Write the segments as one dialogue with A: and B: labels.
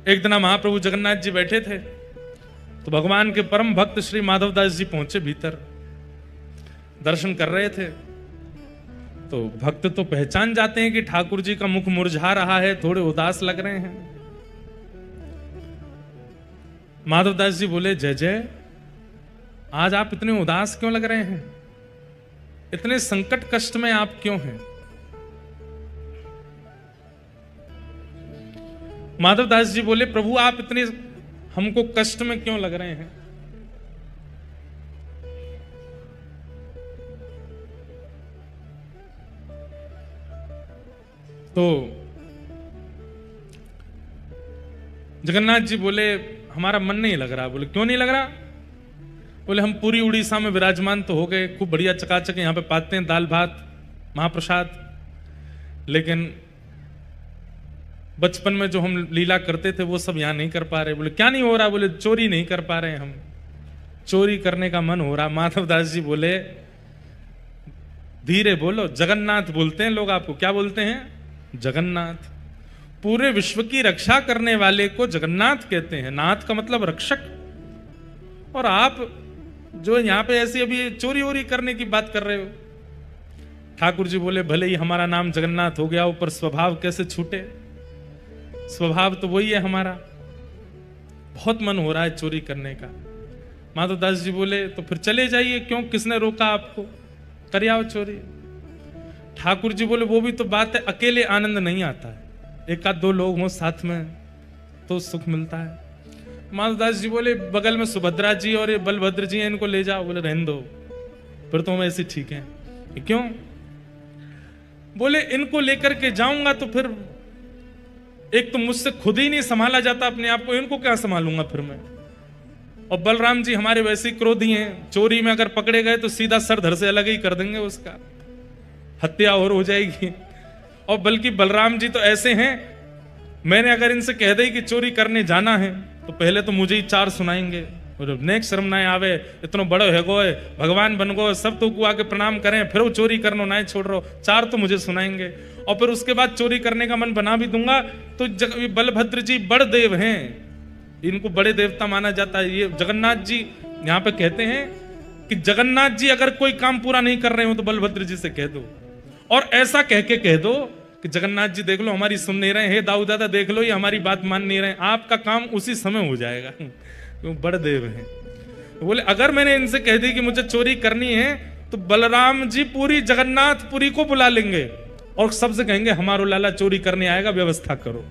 A: एक दिन महाप्रभु जगन्नाथ जी बैठे थे तो भगवान के परम भक्त श्री माधवदास जी पहुंचे भीतर, दर्शन कर रहे थे। तो भक्त तो पहचान जाते हैं कि ठाकुर जी का मुख मुरझा रहा है, थोड़े उदास लग रहे हैं। माधवदास जी बोले, जय जय, आज आप इतने उदास क्यों लग रहे हैं? इतने संकट कष्ट में आप क्यों हैं? माधवदास जी बोले, प्रभु आप इतने हमको कष्ट में क्यों लग रहे हैं? तो जगन्नाथ जी बोले, हमारा मन नहीं लग रहा। बोले, क्यों नहीं लग रहा? बोले, हम पूरी उड़ीसा में विराजमान तो हो गए, खूब बढ़िया चकाचक यहां पे पाते हैं, दाल भात महाप्रसाद, लेकिन बचपन में जो हम लीला करते थे वो सब यहां नहीं कर पा रहे। बोले, क्या नहीं हो रहा? बोले, चोरी नहीं कर पा रहे, हम चोरी करने का मन हो रहा। माधवदास जी बोले, धीरे बोलो, जगन्नाथ बोलते हैं लोग आपको। क्या बोलते हैं? जगन्नाथ। पूरे विश्व की रक्षा करने वाले को जगन्नाथ कहते हैं। नाथ का मतलब रक्षक। और आप जो यहां पे ऐसी अभी चोरी वोरी करने की बात कर रहे हो। ठाकुर जी बोले, भले ही हमारा नाम जगन्नाथ हो गया, ऊपर स्वभाव कैसे छूटे? स्वभाव तो वही है हमारा। बहुत मन हो रहा है चोरी करने का। माधवदास जी बोले, तो फिर चले जाइए, क्यों, किसने रोका आपको? कर आओ चोरी। ठाकुर जी बोले, वो भी तो बात है, अकेले आनंद नहीं आता है, एक आध दो लोग हों साथ में तो सुख मिलता है। माधवदास जी बोले, बगल में सुभद्रा जी और ये बलभद्र जी हैं, इनको ले जाओ। बोले, रहने दो, फिर तो हम ऐसे ठीक हैं। क्यों? बोले, इनको लेकर के जाऊंगा तो फिर एक तो मुझसे खुद ही नहीं संभाला जाता अपने आप को, इनको क्या संभालूंगा फिर मैं? और बलराम जी हमारे वैसे ही क्रोधी हैं, चोरी में अगर पकड़े गए तो सीधा सर धड़ से अलग ही कर देंगे, उसका हत्या और हो जाएगी। और बल्कि बलराम जी तो ऐसे हैं, मैंने अगर इनसे कह दी कि चोरी करने जाना है तो पहले तो मुझे ही चार सुनाएंगे। और नेक शर्म ना आवे, इतना बड़ो है गो, भगवान बन गो, सब तो को आके प्रणाम करें, फिर वो चोरी करना ना छोड़ रहा, चार तो मुझे सुनाएंगे। और फिर उसके बाद चोरी करने का मन बना भी दूंगा तो बलभद्र जी बड़ देव हैं, इनको बड़े देवता माना जाता है। ये जगन्नाथ जी यहाँ पे कहते हैं कि जगन्नाथ जी अगर कोई काम पूरा नहीं कर रहे हो तो बलभद्र जी से कह दो, और ऐसा कह दो कि जगन्नाथ जी देख लो हमारी सुन नहीं रहे, हे दाऊ दादा देख लो ये हमारी बात मान नहीं रहे, आपका काम उसी समय हो जाएगा। बड़ देव हैं। बोले, अगर मैंने इनसे कह दी कि मुझे चोरी करनी है तो बलराम जी पूरी जगन्नाथपुरी को बुला लेंगे और सबसे कहेंगे, हमारो लाला चोरी करने आएगा, व्यवस्था करो।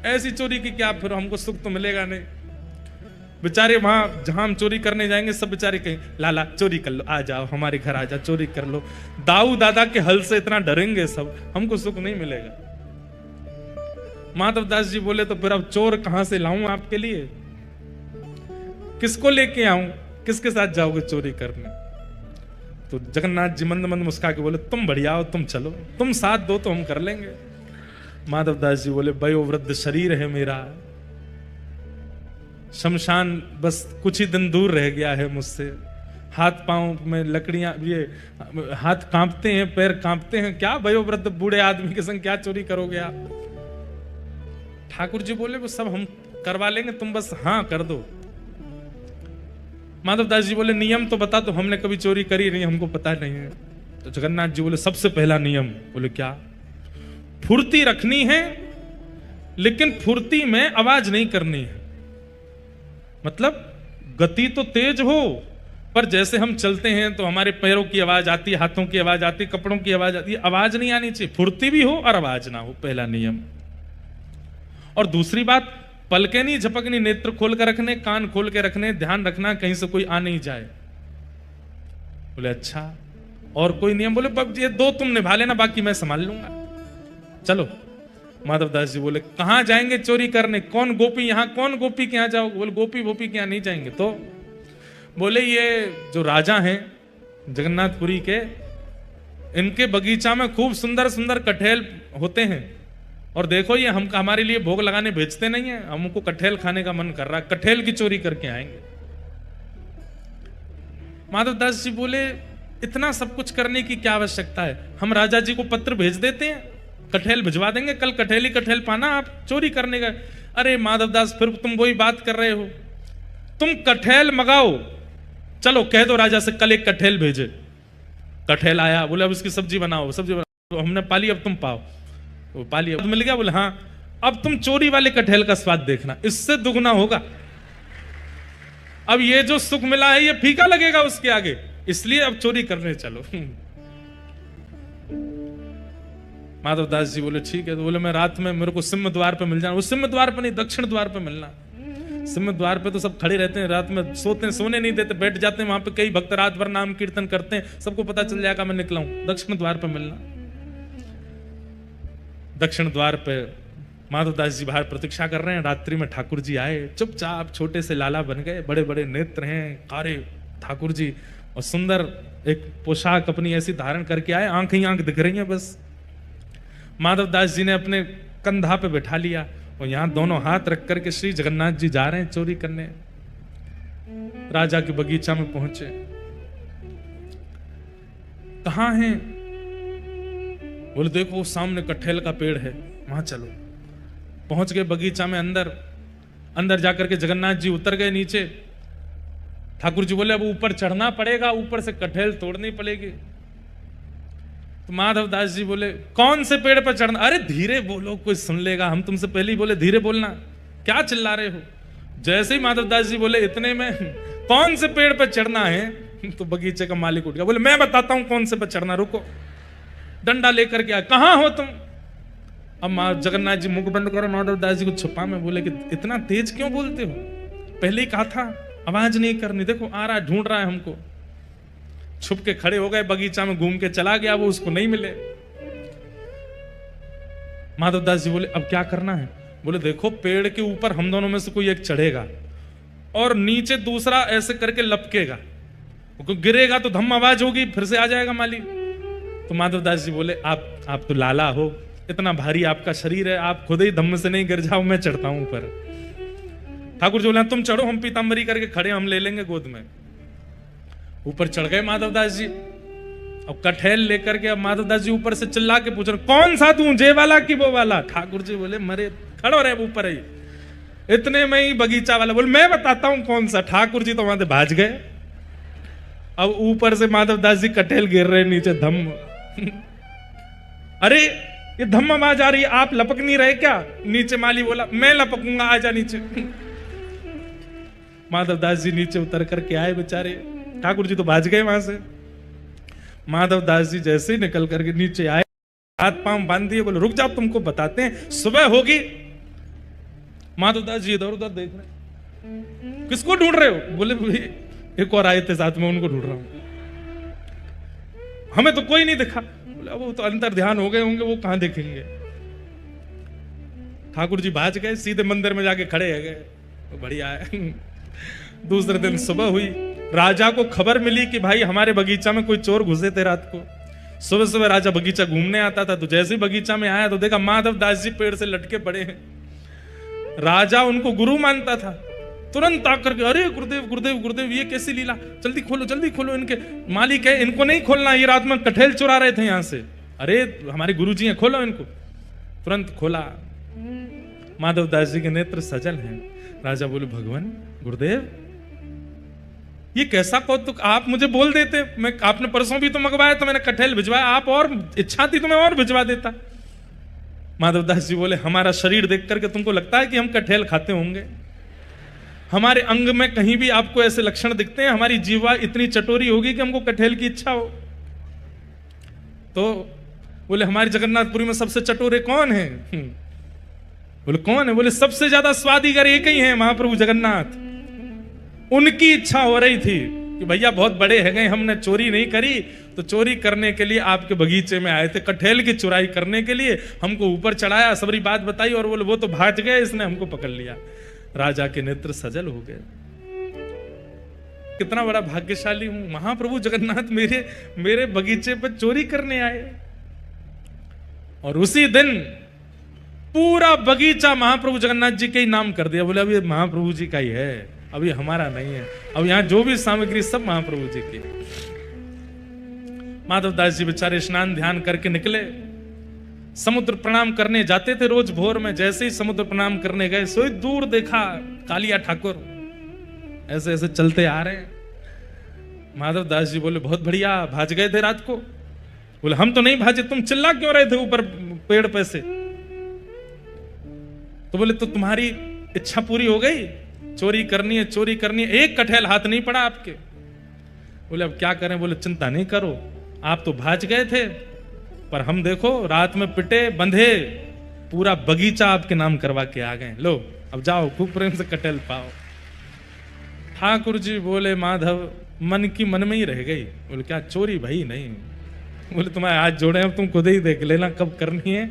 A: ऐसी चोरी की क्या, फिर हमको सुख तो मिलेगा नहीं। बेचारे वहां जहां हम चोरी करने जाएंगे सब बेचारे कहें, लाला चोरी कर लो, आ जाओ हमारे घर आ जाओ, चोरी कर लो। दाऊ दादा के हल से इतना डरेंगे सब, हमको सुख नहीं मिलेगा। माधवदास जी बोले, तो फिर अब चोर कहां से लाऊं आपके लिए? किसको लेके आऊं? किसके साथ जाओगे चोरी करने? तो जगन्नाथ जी मंद मंद मुस्का के बोले, तुम बढ़िया हो, तुम चलो, तुम साथ दो तो हम कर लेंगे। माधवदास जी बोले, वयोवृद्ध शरीर है मेरा, शमशान बस कुछ ही दिन दूर रह गया है मुझसे, हाथ पांव में लकड़ियां, ये हाथ कांपते हैं, पैर कांपते हैं, क्या वयोवृद्ध बूढ़े आदमी के संग क्या चोरी करोगे आप? ठाकुर जी बोले, वो सब हम करवा लेंगे, तुम बस हाँ कर दो। माधवदास जी बोले, नियम तो बता दो, हमने कभी चोरी करी नहीं, हमको पता नहीं है। तो जगन्नाथ जी बोले, सबसे पहला नियम। बोले, क्या? फुर्ती रखनी है, लेकिन फुर्ती में आवाज नहीं करनी है। मतलब गति तो तेज हो, पर जैसे हम चलते हैं तो हमारे पैरों की आवाज आती है, हाथों की आवाज आती है, कपड़ों की आवाज आती है, आवाज नहीं आनी चाहिए। फुर्ती भी हो और आवाज ना हो, पहला नियम। और दूसरी बात, पलके नहीं झपकनी, नेत्र खोल कर रखने, कान खोल के रखने, ध्यान रखना कहीं से कोई आ नहीं जाए। बोले, अच्छा और कोई नियम? बोले, ये दो तुम निभा लेना, बाकी मैं संभाल लूंगा, चलो। माधवदास जी बोले, कहां जाएंगे चोरी करने? कौन गोपी, यहां कौन गोपी के यहां जाओगे? बोले, गोपी वोपी के यहां नहीं जाएंगे। तो बोले, ये जो राजा हैं जगन्नाथपुरी के, इनके बगीचा में खूब सुंदर सुंदर कटहल होते हैं, और देखो ये हम हमारे लिए भोग लगाने भेजते नहीं है, हमको कटहल खाने का मन कर रहा है, कटहल की चोरी करके आएंगे। माधवदास जी बोले, इतना सब कुछ करने की क्या आवश्यकता है? हम राजा जी को पत्र भेज देते हैं, कटहल भिजवा देंगे, कल कटहल ही कटहल पाना, आप चोरी करने का। अरे माधवदास फिर तुम वही बात कर रहे हो, तुम कठेल मंगाओ, चलो कह दो राजा से कल एक कठेल भेजे। कठेल आया, बोले अब इसकी सब्जी बनाओ, सब्जी बनाओ, हमने पाली अब तुम पाओ, वो पाली अब मिल गया। बोले हाँ अब तुम चोरी वाले कठेल का स्वाद देखना, इससे दुगना होगा। अब ये जो सुख मिला है ये फीका लगेगा उसके आगे, इसलिए अब चोरी करने चलो। माधवदास जी बोले ठीक है। तो बोले मैं रात में मेरे को सिंह द्वार पे मिल जाना। वो सिंह द्वार पे नहीं, दक्षिण द्वार पे मिलना। सिंह द्वार पे तो सब खड़े रहते हैं, रात में सोते हैं, सोने नहीं देते, बैठ जाते हैं वहां पे। कई भक्त रात भर नाम कीर्तन करते हैं, सबको पता चल जाएगा मैं निकला हूं। दक्षिण द्वार पे मिलना। दक्षिण द्वार पे माधवदास जी बाहर प्रतीक्षा कर रहे हैं। रात्रि में ठाकुर जी आए, चुपचाप छोटे से लाला बन गए, बड़े बड़े नेत्र हैं, कारे ठाकुर जी, और सुंदर एक पोशाक अपनी ऐसी धारण करके आए, आंख ही आंख दिख रही है बस। माधवदास जी ने अपने कंधा पे बैठा लिया और यहां दोनों हाथ रख करके श्री जगन्नाथ जी जा रहे हैं चोरी करने। राजा के बगीचा में पहुंचे। कहां हैं? बोले देखो वो सामने कटहल का पेड़ है, वहां चलो। पहुंच गए बगीचा में, अंदर जाकर के जगन्नाथ जी उतर गए नीचे। ठाकुर जी बोले अब ऊपर चढ़ना पड़ेगा, ऊपर से कटहल तोड़नी पड़ेगी। तो माधवदास जी बोले कौन से पेड़ पर चढ़ना? अरे धीरे बोलो, कोई सुन लेगा, हम तुमसे पहले ही बोले धीरे बोलना, क्या चिल्ला रहे हो? जैसे ही माधवदास जी बोले इतने में कौन से पेड़ पर चढ़ना है, तो बगीचे का मालिक उठ गया। बोले मैं बताता हूं कौन से पर चढ़ना, रुको। डंडा लेकर के आए, कहां हो तुम? अब जगन्नाथ जी मुख बंद करो, माधवदास जी को छुपा में बोले कि इतना तेज क्यों बोलते हो? पहले ही कहा था आवाज नहीं करनी, देखो आ रहा है, ढूंढ रहा है हमको। छुप के खड़े हो गए, बगीचा में घूम के चला गया, वो उसको नहीं मिले। माधवदास जी बोले अब क्या करना है? बोले देखो पेड़ के ऊपर हम दोनों में से कोई एक चढ़ेगा और नीचे दूसरा ऐसे करके लपकेगा, गिरेगा तो धम आवाज होगी, फिर से आ जाएगा माली। तो माधवदास जी बोले आप तो लाला हो, इतना भारी आपका शरीर है, आप खुद ही धम्म से नहीं गिर जाओ, मैं चढ़ता हूं ऊपर। ठाकुर जी बोले तुम चढ़ो, हम पीतांबरी करके खड़े, हम ले लेंगे गोद में। ऊपर चढ़ गए माधवदास जी। अब कटहल लेकर के अब माधवदास जी ऊपर से चिल्ला के पूछ रहे कौन सा तू, जे वाला कि वो वाला? ठाकुर जी बोले मरे खड़ो रहे ऊपर ही। इतने में ही बगीचा वाला बोले मैं बताता हूं कौन सा। ठाकुर जी तो वहां से भाज गए। अब ऊपर से माधवदास जी कटहल गिर रहे नीचे धम्म। अरे ये धम्म आवाज आ रही है, आप लपक नहीं रहे क्या? नीचे माली बोला मैं लपकूंगा, आजा नीचे। माधवदास जी नीचे उतर करके आए बेचारे, ठाकुर जी तो भाज गए वहां से। माधवदास जी जैसे ही निकल करके नीचे आए, हाथ पांव बांध दिए, बोले रुक जाओ तुमको बताते हैं, सुबह होगी। माधवदास जी इधर उधर देख रहे, किसको ढूंढ रहे हो? बोले एक और आए थे साथ में, उनको ढूंढ रहा हूं, हमें तो कोई नहीं दिखा। बोले वो तो अंतर ध्यान हो गए होंगे, वो कहां देखेंगे। ठाकुर जी भाज गए, सीधे मंदिर में जाके खड़े है गए। बढ़िया है। दूसरे दिन सुबह हुई, राजा को खबर मिली कि भाई हमारे बगीचा में कोई चोर घुसे थे रात को। सुबह सुबह राजा बगीचा घूमने आता था, तो जैसे ही बगीचा में आया तो देखा माधवदास जी पेड़ से लटके पड़े हैं। राजा उनको गुरु मानता था, तुरंत आकर के अरे गुरुदेव गुरुदेव गुरुदेव ये कैसी लीला, जल्दी खोलो। इनके मालिक है, इनको नहीं खोलना, ये रात में कटहल चुरा रहे थे यहां से। अरे हमारे गुरु जी हैं, खोलो इनको। तुरंत खोला, माधवदास जी के नेत्र सजल हैं। राजा बोले भगवान गुरुदेव ये कैसा कौतुक, आप मुझे बोल देते, मैं आपने परसों भी तो मंगवाया तो मैंने कटहल भिजवाया, आप और इच्छा थी तो मैं और भिजवा देता। माधवदास जी बोले हमारा शरीर देख करके तुमको लगता है कि हम कटहल खाते होंगे? हमारे अंग में कहीं भी आपको ऐसे लक्षण दिखते हैं? हमारी जीवा इतनी चटोरी होगी कि हमको कटहल की इच्छा हो? तो बोले हमारी जगन्नाथपुरी में सबसे चटोरे कौन है? बोले कौन है? बोले सबसे ज्यादा स्वादिगर एक ही है, महाप्रभु जगन्नाथ। उनकी इच्छा हो रही थी कि भैया बहुत बड़े है गए, हमने चोरी नहीं करी, तो चोरी करने के लिए आपके बगीचे में आए थे, कटहल की चुराई करने के लिए हमको ऊपर चढ़ाया, सबरी बात बताई, और बोले वो तो भाग गए, इसने हमको पकड़ लिया। राजा के नेत्र सजल हो गए, कितना बड़ा भाग्यशाली हूं, महाप्रभु जगन्नाथ मेरे बगीचे पर चोरी करने आए। और उसी दिन पूरा बगीचा महाप्रभु जगन्नाथ जी के ही नाम कर दिया। बोले अब ये महाप्रभु जी का ही है, अब ये हमारा नहीं है, अब यहां जो भी सामग्री सब महाप्रभु जी की है। माधवदास जी बेचारे स्नान ध्यान करके निकले, समुद्र प्रणाम करने जाते थे रोज भोर में, जैसे ही समुद्र प्रणाम करने गए सोई दूर देखा कालिया ठाकुर ऐसे ऐसे चलते आ रहे हैं। माधव दास जी बोले बहुत बढ़िया, भाज गए थे रात को? बोले हम तो नहीं भाजे, तुम चिल्ला क्यों रहे थे ऊपर पेड़ पे से? तो बोले तो तुम्हारी इच्छा पूरी हो गई, चोरी करनी है, चोरी करनी है, एक कठैल हाथ नहीं पड़ा आपके। बोले अब क्या करें? बोले चिंता नहीं करो, आप तो भाज गए थे, पर हम देखो रात में पिटे बंधे पूरा बगीचा आपके नाम करवा के आ गए, लो अब जाओ खूब प्रेम से कटहल पाओ। ठाकुर जी बोले माधव मन की मन में ही रह गई। बोले क्या चोरी? भाई नहीं। बोले तुम्हारे हाथ जोड़े, अब तुम खुद ही देख लेना कब करनी है।